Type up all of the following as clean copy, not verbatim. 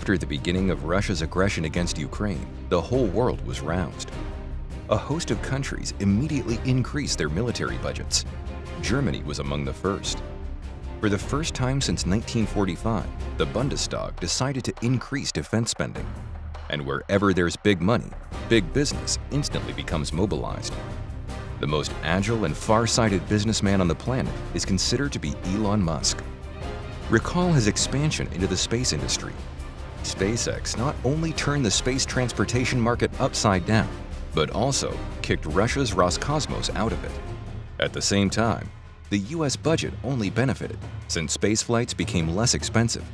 After the beginning of Russia's aggression against Ukraine, the whole world was roused. A host of countries immediately increased their military budgets. Germany was among the first. For the first time since 1945, the Bundestag decided to increase defense spending. And wherever there's big money, big business instantly becomes mobilized. The most agile and far-sighted businessman on the planet is considered to be Elon Musk. Recall his expansion into the space industry. SpaceX not only turned the space transportation market upside down, but also kicked Russia's Roscosmos out of it. At the same time, the US budget only benefited since space flights became less expensive.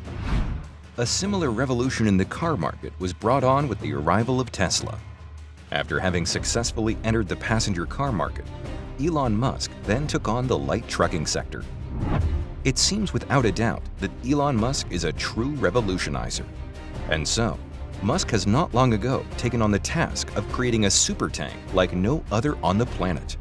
A similar revolution in the car market was brought on with the arrival of Tesla. After having successfully entered the passenger car market, Elon Musk then took on the light trucking sector. It seems without a doubt that Elon Musk is a true revolutionizer. And so, Musk has not long ago taken on the task of creating a super tank like no other on the planet.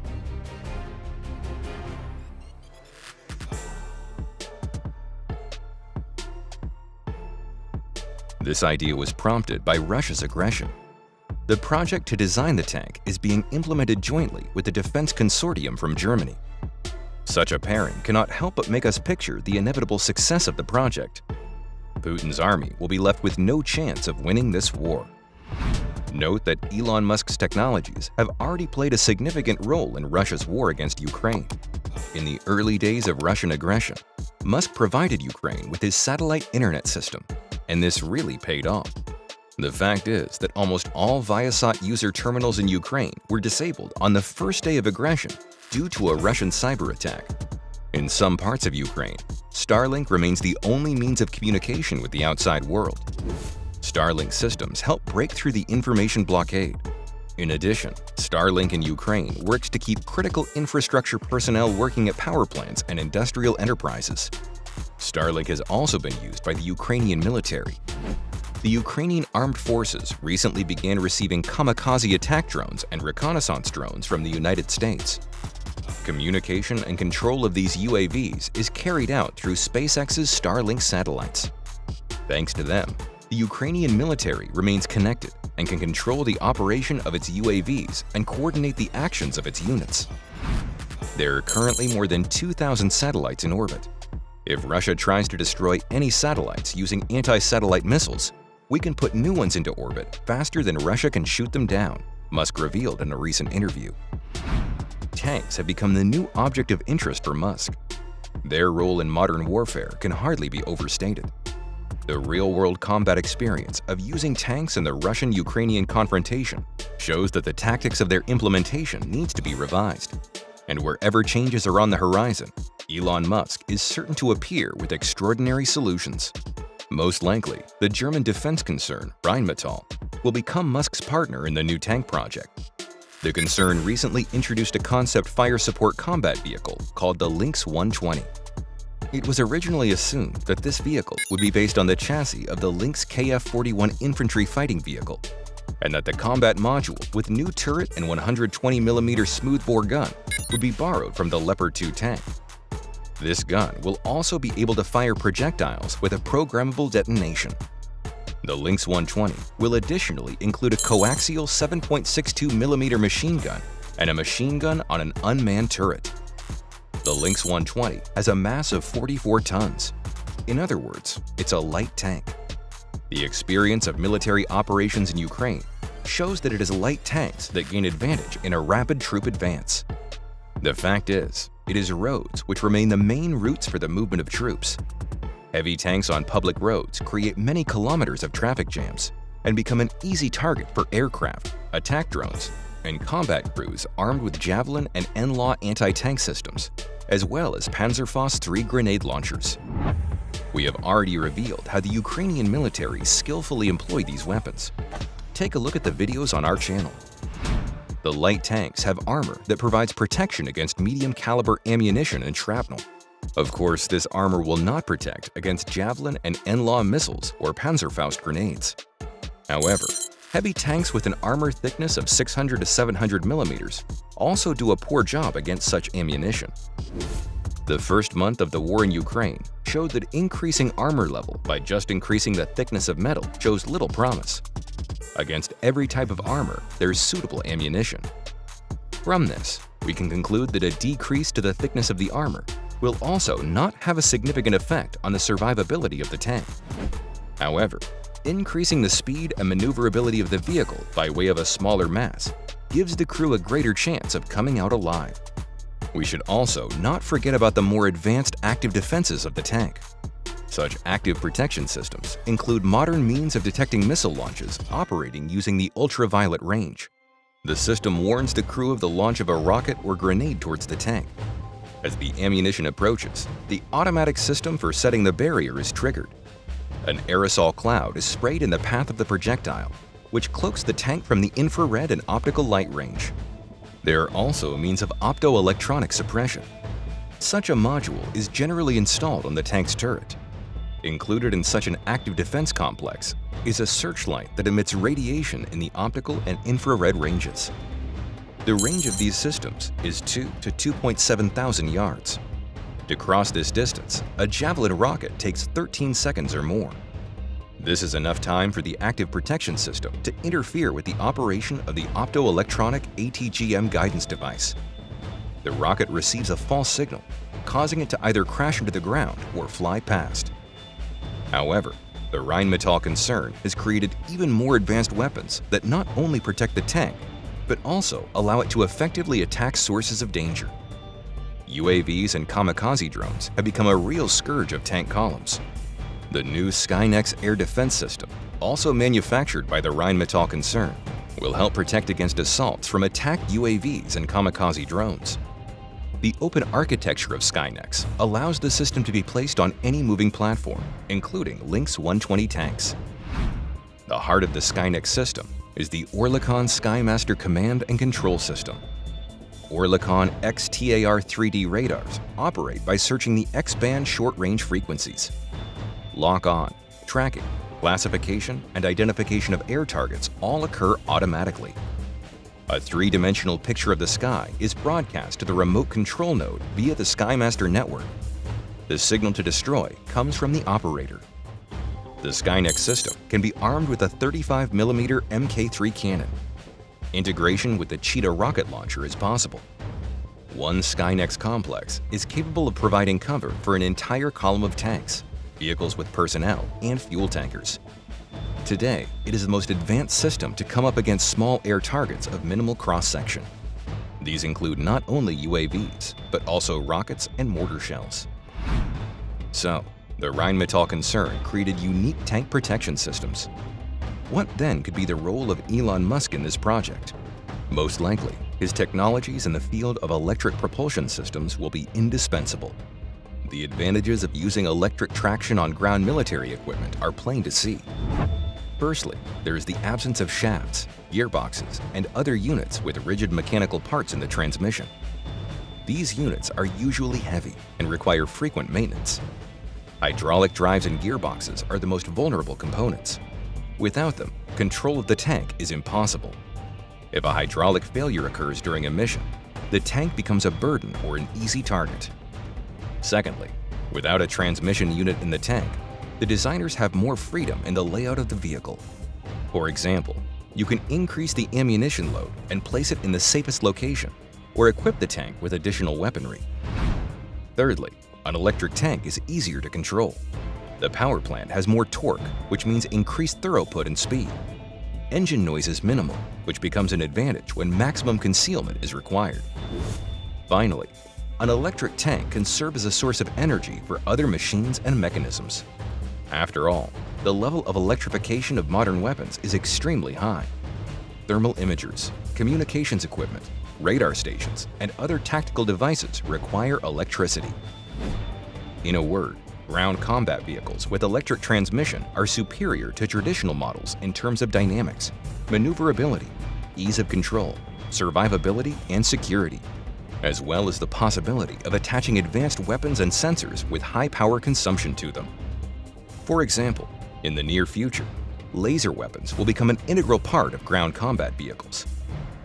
This idea was prompted by Russia's aggression. The project to design the tank is being implemented jointly with the defense consortium from Germany. Such a pairing cannot help but make us picture the inevitable success of the project. Putin's army will be left with no chance of winning this war. Note that Elon Musk's technologies have already played a significant role in Russia's war against Ukraine. In the early days of Russian aggression, Musk provided Ukraine with his satellite internet system, and this really paid off. The fact is that almost all Viasat user terminals in Ukraine were disabled on the first day of aggression due to a Russian cyber attack. In some parts of Ukraine, Starlink remains the only means of communication with the outside world. Starlink systems help break through the information blockade. In addition, Starlink in Ukraine works to keep critical infrastructure personnel working at power plants and industrial enterprises. Starlink has also been used by the Ukrainian military. The Ukrainian armed forces recently began receiving kamikaze attack drones and reconnaissance drones from the United States. Communication and control of these UAVs is carried out through SpaceX's Starlink satellites. Thanks to them, the Ukrainian military remains connected and can control the operation of its UAVs and coordinate the actions of its units. There are currently more than 2,000 satellites in orbit. If Russia tries to destroy any satellites using anti-satellite missiles, we can put new ones into orbit faster than Russia can shoot them down, Musk revealed in a recent interview. Tanks have become the new object of interest for Musk. Their role in modern warfare can hardly be overstated. The real-world combat experience of using tanks in the Russian-Ukrainian confrontation shows that the tactics of their implementation needs to be revised. And wherever changes are on the horizon, Elon Musk is certain to appear with extraordinary solutions. Most likely, the German defense concern, Rheinmetall, will become Musk's partner in the new tank project. The concern recently introduced a concept fire support combat vehicle called the Lynx 120. It was originally assumed that this vehicle would be based on the chassis of the Lynx KF-41 infantry fighting vehicle, and that the combat module with new turret and 120mm smoothbore gun would be borrowed from the Leopard 2 tank. This gun will also be able to fire projectiles with a programmable detonation. The Lynx 120 will additionally include a coaxial 7.62mm machine gun and a machine gun on an unmanned turret. The Lynx 120 has a mass of 44 tons. In other words, it's a light tank. The experience of military operations in Ukraine shows that it is light tanks that gain advantage in a rapid troop advance. The fact is, it is roads which remain the main routes for the movement of troops. Heavy tanks on public roads create many kilometers of traffic jams and become an easy target for aircraft, attack drones, and combat crews armed with Javelin and NLAW anti-tank systems, as well as Panzerfaust 3 grenade launchers. We have already revealed how the Ukrainian military skillfully employ these weapons. Take a look at the videos on our channel. The light tanks have armor that provides protection against medium-caliber ammunition and shrapnel. Of course, this armor will not protect against Javelin and NLAW missiles or Panzerfaust grenades. However, heavy tanks with an armor thickness of 600 to 700 millimeters also do a poor job against such ammunition. The first month of the war in Ukraine showed that increasing armor level by just increasing the thickness of metal shows little promise. Against every type of armor, there's suitable ammunition. From this, we can conclude that a decrease to the thickness of the armor will also not have a significant effect on the survivability of the tank. However, increasing the speed and maneuverability of the vehicle by way of a smaller mass gives the crew a greater chance of coming out alive. We should also not forget about the more advanced active defenses of the tank. Such active protection systems include modern means of detecting missile launches operating using the ultraviolet range. The system warns the crew of the launch of a rocket or grenade towards the tank. As the ammunition approaches, the automatic system for setting the barrier is triggered. An aerosol cloud is sprayed in the path of the projectile, which cloaks the tank from the infrared and optical light range. There are also means of optoelectronic suppression. Such a module is generally installed on the tank's turret. Included in such an active defense complex is a searchlight that emits radiation in the optical and infrared ranges. The range of these systems is 2 to 2.7 thousand yards. To cross this distance, a Javelin rocket takes 13 seconds or more. This is enough time for the active protection system to interfere with the operation of the optoelectronic ATGM guidance device. The rocket receives a false signal, causing it to either crash into the ground or fly past. However, the Rheinmetall concern has created even more advanced weapons that not only protect the tank, but also allow it to effectively attack sources of danger. UAVs and kamikaze drones have become a real scourge of tank columns. The new Skynex air defense system, also manufactured by the Rheinmetall concern, will help protect against assaults from attacked UAVs and kamikaze drones. The open architecture of Skynex allows the system to be placed on any moving platform, including Lynx 120 tanks. The heart of the Skynex system is the Oerlikon Skymaster command and control system. Oerlikon XTAR 3D radars operate by searching the X-band short-range frequencies. Lock-on, tracking, classification, and identification of air targets all occur automatically. A three-dimensional picture of the sky is broadcast to the remote control node via the Skymaster network. The signal to destroy comes from the operator. The Skynex system can be armed with a 35mm Mk3 cannon. Integration with the Cheetah rocket launcher is possible. One Skynex complex is capable of providing cover for an entire column of tanks, vehicles with personnel, and fuel tankers. Today, it is the most advanced system to come up against small air targets of minimal cross-section. These include not only UAVs, but also rockets and mortar shells. So, the Rheinmetall concern created unique tank protection systems. What then could be the role of Elon Musk in this project? Most likely, his technologies in the field of electric propulsion systems will be indispensable. The advantages of using electric traction on ground military equipment are plain to see. Firstly, there is the absence of shafts, gearboxes, and other units with rigid mechanical parts in the transmission. These units are usually heavy and require frequent maintenance. Hydraulic drives and gearboxes are the most vulnerable components. Without them, control of the tank is impossible. If a hydraulic failure occurs during a mission, the tank becomes a burden or an easy target. Secondly, without a transmission unit in the tank, the designers have more freedom in the layout of the vehicle. For example, you can increase the ammunition load and place it in the safest location, or equip the tank with additional weaponry. Thirdly, an electric tank is easier to control. The power plant has more torque, which means increased throughput and speed. Engine noise is minimal, which becomes an advantage when maximum concealment is required. Finally, an electric tank can serve as a source of energy for other machines and mechanisms. After all, the level of electrification of modern weapons is extremely high. Thermal imagers, communications equipment, radar stations, and other tactical devices require electricity. In a word, ground combat vehicles with electric transmission are superior to traditional models in terms of dynamics, maneuverability, ease of control, survivability, and security, as well as the possibility of attaching advanced weapons and sensors with high power consumption to them. For example, in the near future, laser weapons will become an integral part of ground combat vehicles.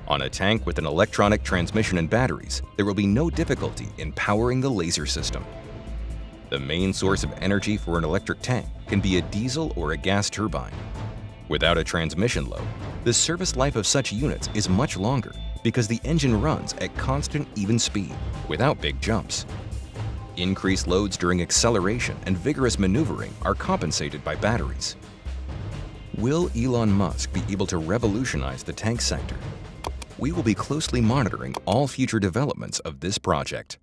On a tank with an electronic transmission and batteries, there will be no difficulty in powering the laser system. The main source of energy for an electric tank can be a diesel or a gas turbine. Without a transmission load, the service life of such units is much longer because the engine runs at constant even speed without big jumps. Increased loads during acceleration and vigorous maneuvering are compensated by batteries. Will Elon Musk be able to revolutionize the tank sector? We will be closely monitoring all future developments of this project.